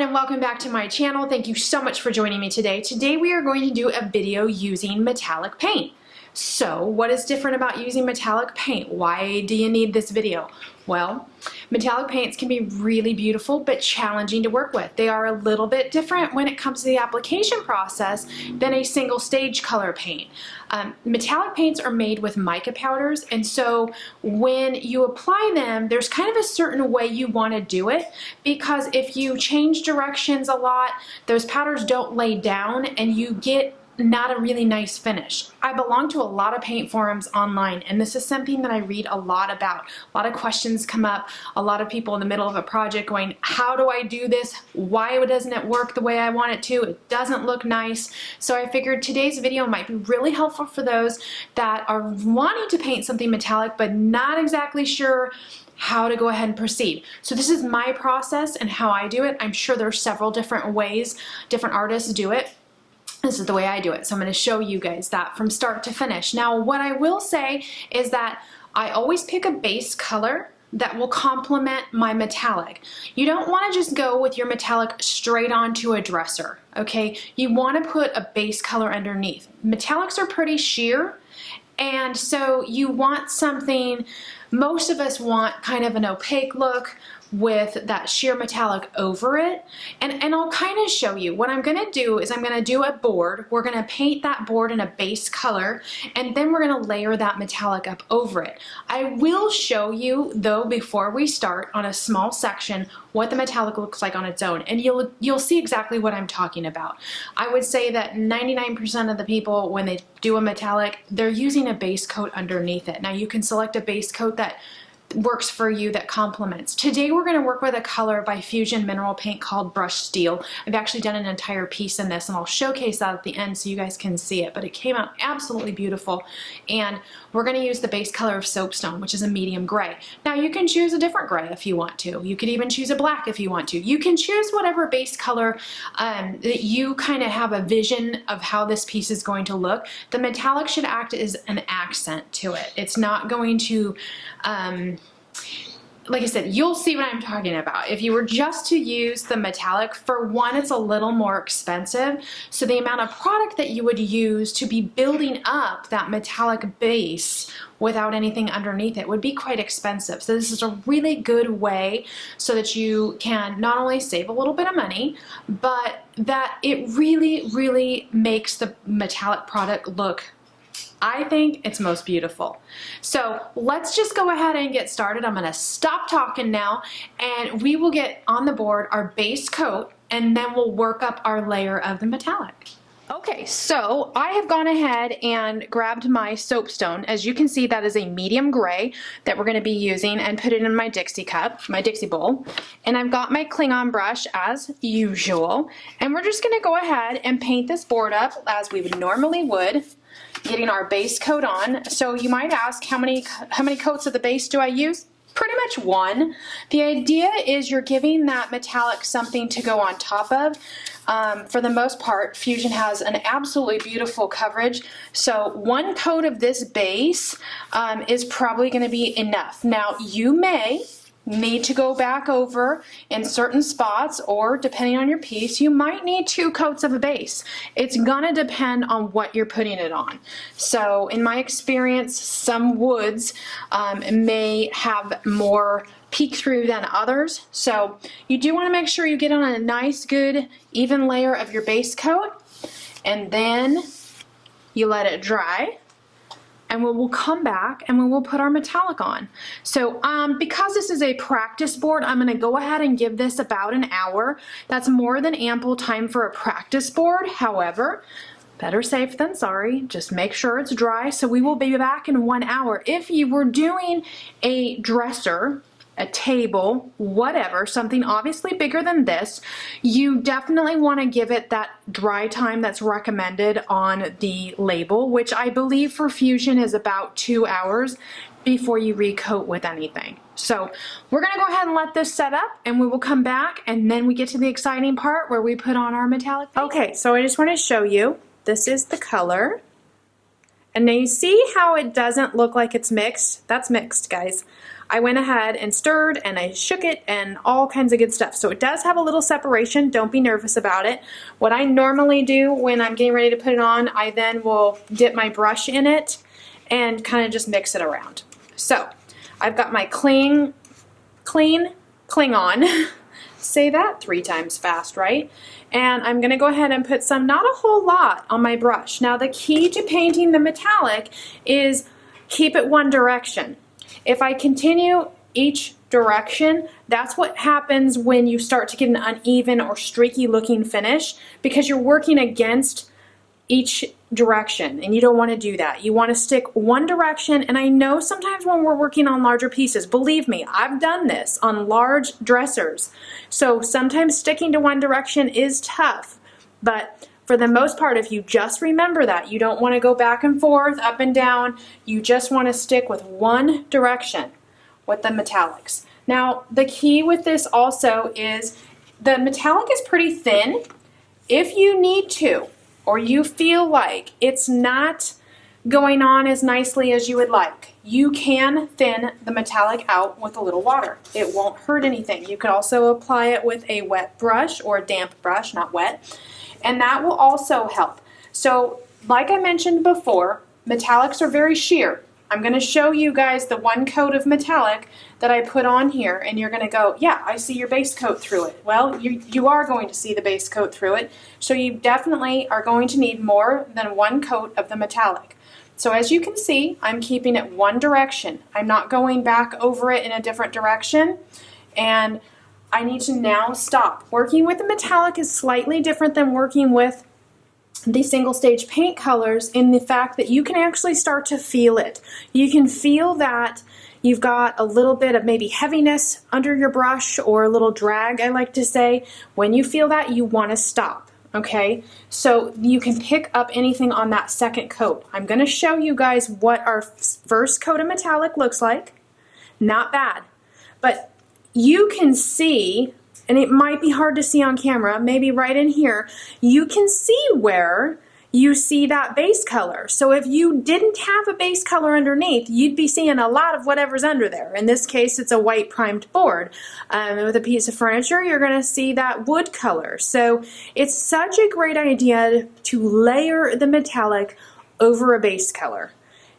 everyone, and welcome back to my channel. Thank you so much for joining me today. Today we are going to do a video using metallic paint. So what is different about using metallic paint? Why do you need this video? Well, metallic paints can be really beautiful but challenging to work with. They are a little bit different when it comes to the application process than a single stage color paint. Metallic paints are made with mica powders, and so when you apply them, there's kind of a certain way you want to do it, because if you change directions a lot, those powders don't lay down and you get not a really nice finish. I belong to a lot of paint forums online, and this is something that I read a lot about. A lot of questions come up, a lot of people in the middle of a project going, how do I do this? Why doesn't it work the way I want it to? It doesn't look nice. So I figured today's video might be really helpful for those that are wanting to paint something metallic but not exactly sure how to go ahead and proceed. So this is my process and how I do it. I'm sure there are several different ways different artists do it. This is the way I do it, so I'm going to show you guys that from start to finish. Now, what I will say is that I always pick a base color that will complement my metallic. You don't want to just go with your metallic straight onto a dresser, okay? You want to put a base color underneath. Metallics are pretty sheer, and so you want something, most of us want kind of an opaque look with that sheer metallic over it, and I'll kind of show you. What I'm gonna do is I'm gonna do a board. We're gonna paint that board in a base color, and then we're gonna layer that metallic up over it. I will show you though before we start on a small section what the metallic looks like on its own, and you'll see exactly what I'm talking about. I would say that 99% of the people, when they do a metallic, they're using a base coat underneath it. Now you can select a base coat that works for you, that complements. Today we're going to work with a color by Fusion Mineral Paint called Brush Steel. I've actually done an entire piece in this, and I'll showcase that at the end so you guys can see it, but it came out absolutely beautiful. And we're going to use the base color of Soapstone, which is a medium gray. Now you can choose a different gray if you want to. You could even choose a black if you want to. You can choose whatever base color that you kind of have a vision of how this piece is going to look. The metallic should act as an accent to it. It's not going to like I said, you'll see what I'm talking about. If you were just to use the metallic, for one, it's a little more expensive. So the amount of product that you would use to be building up that metallic base without anything underneath it would be quite expensive. So this is a really good way so that you can not only save a little bit of money, but that it really, really makes the metallic product look, I think, it's most beautiful. So let's just go ahead and get started. I'm gonna stop talking now, and we will get on the board our base coat, and then we'll work up our layer of the metallic. Okay, so I have gone ahead and grabbed my Soapstone. As you can see, that is a medium gray that we're gonna be using, and put it in my Dixie cup, my Dixie bowl. And I've got my Klingon brush as usual, and we're just gonna go ahead and paint this board up as we would normally would, getting our base coat on. So you might ask, how many coats of the base do I use? Pretty much one. The idea is you're giving that metallic something to go on top of. For the most part, Fusion has an absolutely beautiful coverage. So one coat of this base is probably going to be enough. Now you may need to go back over in certain spots, or depending on your piece, you might need 2 coats of a base. It's gonna depend on what you're putting it on. So in my experience, some woods may have more peek through than others. So you do want to make sure you get on a nice, good, even layer of your base coat, and then you let it dry. And we will come back and we will put our metallic on. So because this is a practice board, I'm gonna go ahead and give this about an hour. That's more than ample time for a practice board. However, better safe than sorry. Just make sure it's dry. So we will be back in 1 hour. If you were doing a dresser, a table, whatever, something obviously bigger than this, you definitely want to give it that dry time that's recommended on the label, which I believe for Fusion is about 2 hours before you recoat with anything. So we're gonna go ahead and let this set up, and we will come back, and then we get to the exciting part where we put on our metallic paint. Okay, so I just want to show you, this is the color. And now you see how it doesn't look like it's mixed? That's mixed, guys. I went ahead and stirred and I shook it and all kinds of good stuff. So it does have a little separation. Don't be nervous about it. What I normally do when I'm getting ready to put it on, I then will dip my brush in it and kind of just mix it around. So I've got my cling on. Say that 3 times fast, right? And I'm going to go ahead and put some, not a whole lot, on my brush. Now the key to painting the metallic is keep it one direction. If I continue each direction, that's what happens when you start to get an uneven or streaky looking finish, because you're working against each direction, and you don't want to do that. You want to stick one direction. And I know sometimes when we're working on larger pieces, believe me, I've done this on large dressers, so sometimes sticking to one direction is tough, but for the most part, if you just remember that, you don't want to go back and forth, up and down, you just want to stick with one direction with the metallics. Now the key with this also is the metallic is pretty thin. If you need to, or you feel like it's not going on as nicely as you would like, you can thin the metallic out with a little water. It won't hurt anything. You could also apply it with a wet brush or a damp brush, not wet, and that will also help. So like I mentioned before, metallics are very sheer. I'm going to show you guys the one coat of metallic that I put on here, and you're going to go, yeah, I see your base coat through it. Well, you are going to see the base coat through it, so you definitely are going to need more than one coat of the metallic. So as you can see, I'm keeping it one direction. I'm not going back over it in a different direction, and I need to now stop. Working with the metallic is slightly different than working with the single stage paint colors in the fact that you can actually start to feel it. You can feel that you've got a little bit of maybe heaviness under your brush, or a little drag, I like to say. When you feel that, you want to stop, okay? So you can pick up anything on that second coat. I'm going to show you guys what our first coat of metallic looks like. Not bad, but you can see, and it might be hard to see on camera, maybe right in here, you can see where you see that base color. So if you didn't have a base color underneath, you'd be seeing a lot of whatever's under there. In this case, it's a white primed board. With a piece of furniture, you're going to see that wood color. So it's such a great idea to layer the metallic over a base color.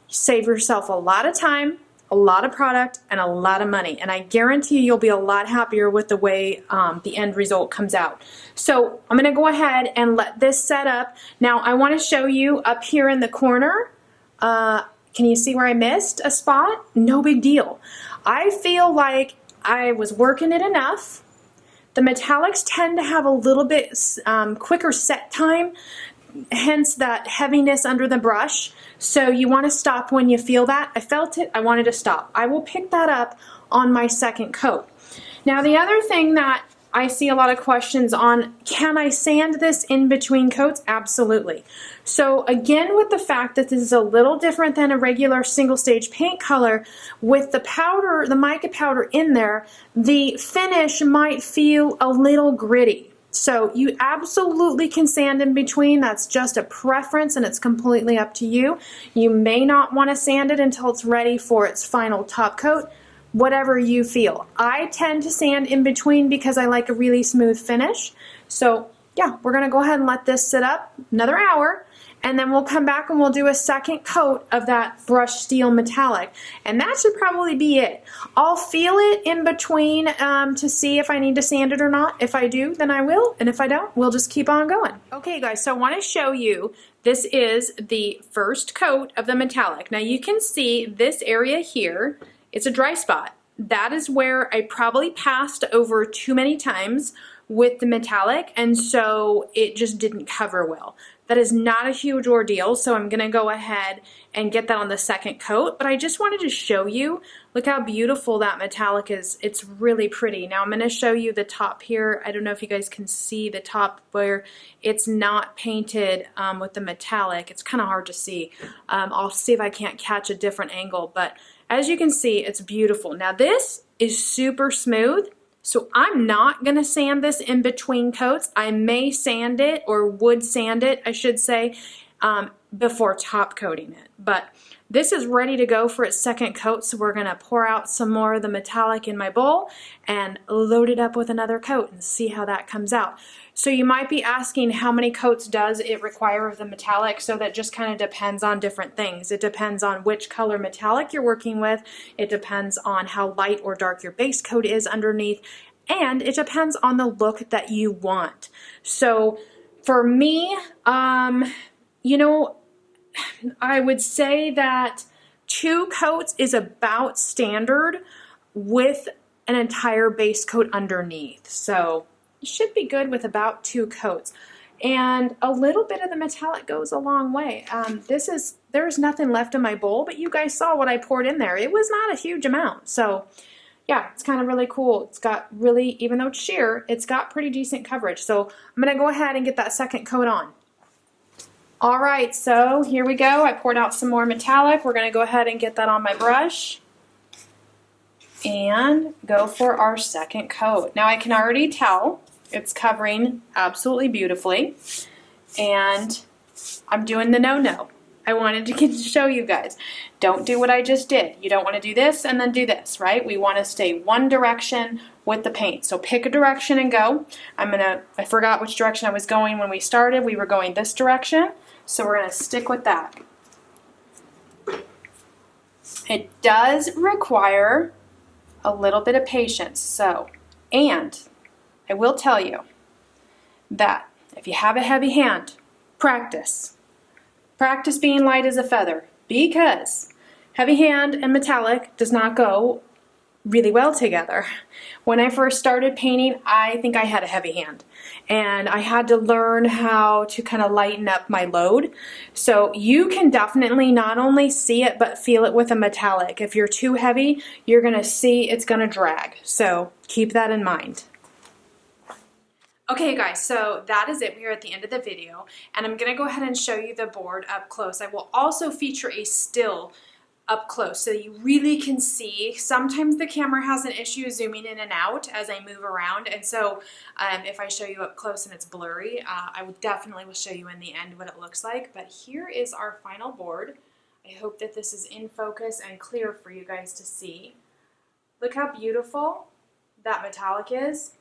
Save yourself a lot of time, a lot of product, and a lot of money, and I guarantee you'll be a lot happier with the way the end result comes out. So I'm going to go ahead and let this set up. Now I want to show you up here in the corner. Can you see where I missed a spot? No big deal. I feel like I was working it enough. The metallics tend to have a little bit quicker set time, hence that heaviness under the brush. So you want to stop when you feel that. I felt it, I wanted to stop. I will pick that up on my second coat. Now the other thing that I see a lot of questions on, can I sand this in between coats? Absolutely. So again, with the fact that this is a little different than a regular single stage paint color, with the powder, the mica powder in there, the finish might feel a little gritty. So you absolutely can sand in between. That's just a preference, and it's completely up to you. You may not want to sand it until it's ready for its final top coat. Whatever you feel. I tend to sand in between because I like a really smooth finish. So yeah, we're going to go ahead and let this sit up another hour, and then we'll come back and we'll do a second coat of that brushed steel metallic, and that should probably be it. I'll feel it in between to see if I need to sand it or not. If I do, then I will, and if I don't, we'll just keep on going. Okay guys, so I want to show you, this is the first coat of the metallic. Now you can see this area here, it's a dry spot. That is where I probably passed over too many times with the metallic, and so it just didn't cover well. That is not a huge ordeal, so I'm going to go ahead and get that on the second coat, but I just wanted to show you, look how beautiful that metallic is. It's really pretty. Now I'm going to show you the top here. I don't know if you guys can see the top where it's not painted with the metallic. It's kind of hard to see. I'll see if I can't catch a different angle, but as you can see, it's beautiful. Now this is super smooth, so I'm not going to sand this in between coats. I may sand it, or would sand it, I should say, before top coating it. But This is ready to go for its second coat, so we're gonna pour out some more of the metallic in my bowl and load it up with another coat and see how that comes out. So you might be asking, how many coats does it require of the metallic? So that just kind of depends on different things. It depends on which color metallic you're working with. It depends on how light or dark your base coat is underneath. And it depends on the look that you want. So for me, you know, I would say that 2 coats is about standard with an entire base coat underneath. So you should be good with about 2 coats. And a little bit of the metallic goes a long way. There's nothing left in my bowl, but you guys saw what I poured in there. It was not a huge amount. So yeah, it's kind of really cool. It's got really, even though it's sheer, it's got pretty decent coverage. So I'm gonna go ahead and get that second coat on. All right, so here we go. I poured out some more metallic. We're gonna go ahead and get that on my brush and go for our second coat. Now I can already tell it's covering absolutely beautifully, and I'm doing the no-no. I wanted to show you guys. Don't do what I just did. You don't want to do this and then do this, right? We want to stay one direction with the paint. So pick a direction and go. I forgot which direction I was going when we started. We were going this direction, so we're going to stick with that. It does require a little bit of patience, and I will tell you that if you have a heavy hand, practice. Practice being light as a feather, because heavy hand and metallic does not go really well together. When I first started painting, I think I had a heavy hand, and I had to learn how to kind of lighten up my load. So you can definitely not only see it but feel it with a metallic. If you're too heavy, you're gonna see it's gonna drag. So keep that in mind. Okay guys, so that is it. We are at the end of the video, and I'm gonna go ahead and show you the board up close. I will also feature a still up close so you really can see. Sometimes the camera has an issue zooming in and out as I move around, and so if I show you up close and it's blurry, I will definitely show you in the end what it looks like. But here is our final board. I hope that this is in focus and clear for you guys to see. Look how beautiful that metallic is,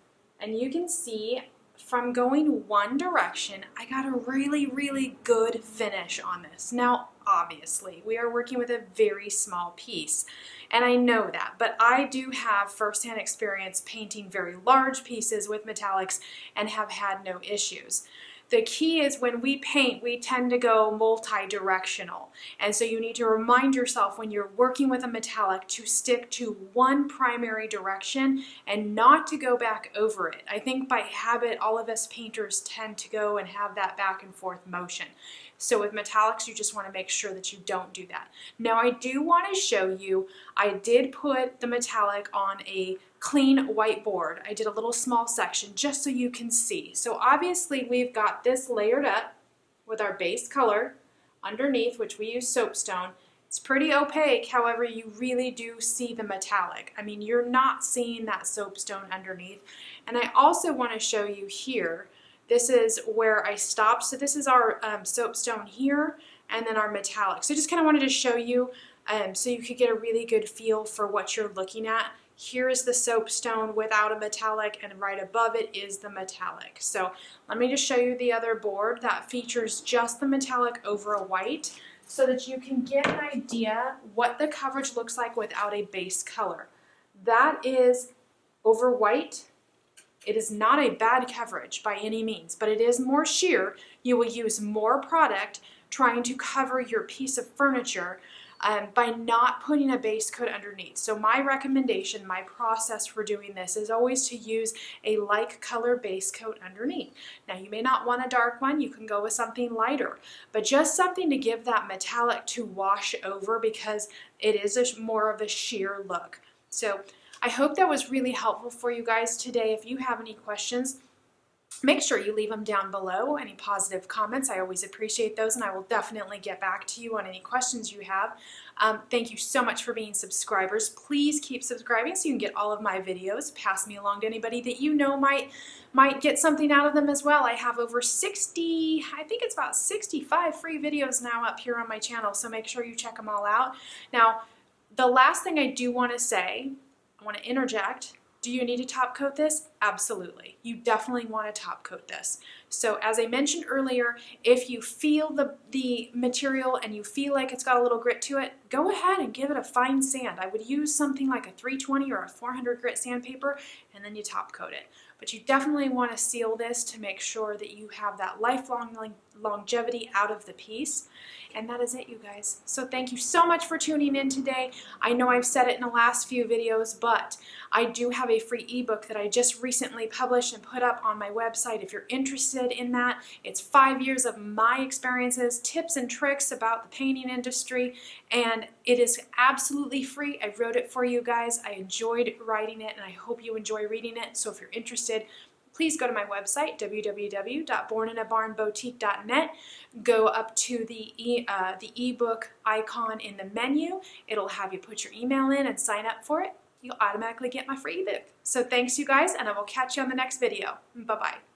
and you can see from going one direction, I got a really, really good finish on this. Now, obviously, we are working with a very small piece, and I know that, but I do have firsthand experience painting very large pieces with metallics and have had no issues. The key is when we paint, we tend to go multi-directional. And so you need to remind yourself when you're working with a metallic to stick to one primary direction and not to go back over it. I think by habit, all of us painters tend to go and have that back and forth motion. So with metallics, you just want to make sure that you don't do that. Now I do want to show you, I did put the metallic on a clean white board. I did a little small section just so you can see. So obviously we've got this layered up with our base color underneath, which we use Soapstone. It's pretty opaque, however, you really do see the metallic. I mean, you're not seeing that Soapstone underneath. And I also want to show you here, this is where I stopped. So this is our Soapstone here, and then our metallic. So I just kind of wanted to show you so you could get a really good feel for what you're looking at. Here is the Soapstone without a metallic, and right above it is the metallic. So let me just show you the other board that features just the metallic over a white so that you can get an idea what the coverage looks like without a base color. That is over white. It is not a bad coverage by any means, but it is more sheer. You will use more product trying to cover your piece of furniture by not putting a base coat underneath. So my recommendation, my process for doing this is always to use a like color base coat underneath. Now you may not want a dark one, you can go with something lighter, but just something to give that metallic to wash over because it is more of a sheer look. So I hope that was really helpful for you guys today. If you have any questions, make sure you leave them down below, any positive comments. I always appreciate those, and I will definitely get back to you on any questions you have. Thank you so much for being subscribers. Please keep subscribing so you can get all of my videos. Pass me along to anybody that you know might get something out of them as well. I have over 60, I think it's about 65 free videos now up here on my channel, so make sure you check them all out. Now, the last thing I do want to say, I want to interject. Do you need to top coat this? Absolutely. You definitely want to top coat this. So as I mentioned earlier, if you feel the material and you feel like it's got a little grit to it, go ahead and give it a fine sand. I would use something like a 320 or a 400 grit sandpaper, and then you top coat it. But you definitely want to seal this to make sure that you have that lifelong longevity out of the piece. And that is it, you guys. So thank you so much for tuning in today. I know I've said it in the last few videos, but I do have a free ebook that I just recently published and put up on my website. If you're interested in that, it's 5 years of my experiences, tips and tricks about the painting industry, and it is absolutely free. I wrote it for you guys. I enjoyed writing it, and I hope you enjoy reading it. So if you're interested, please go to my website, www.borninabarnboutique.net. Go up to the ebook icon in the menu. It'll have you put your email in and sign up for it. You'll automatically get my free ebook. So thanks, you guys, and I will catch you on the next video. Bye-bye.